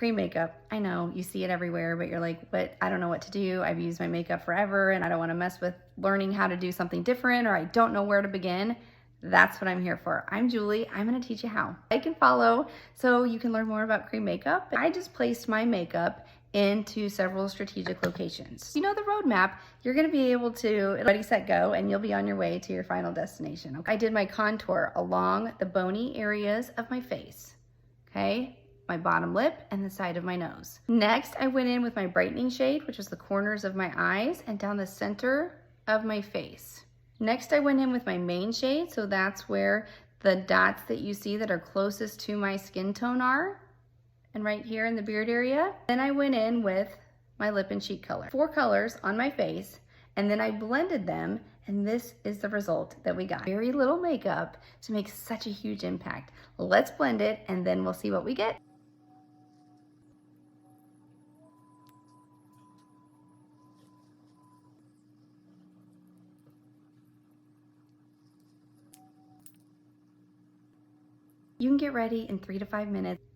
Cream makeup. I know you see it everywhere, but you're like, but I don't know what to do. I've used my makeup forever and I don't want to mess with learning how to do something different, or I don't know where to begin. That's what I'm here for. I'm Julie. I'm going to teach you how. Like and follow so you can learn more about Cream makeup. I just placed my makeup into several strategic locations. You know the roadmap, you're gonna be able to ready, set, go, and you'll be on your way to your final destination. Okay? I did my contour along the bony areas of my face, okay? My bottom lip and the side of my nose. Next, I went in with my brightening shade, which was the corners of my eyes and down the center of my face. Next, I went in with my main shade, so that's where the dots that you see that are closest to my skin tone are, and right here in the beard area. Then I went in with my lip and cheek color. 4 colors on my face, and then I blended them, and this is the result that we got. Very little makeup to make such a huge impact. Let's blend it, and then we'll see what we get. You can get ready in 3 to 5 minutes.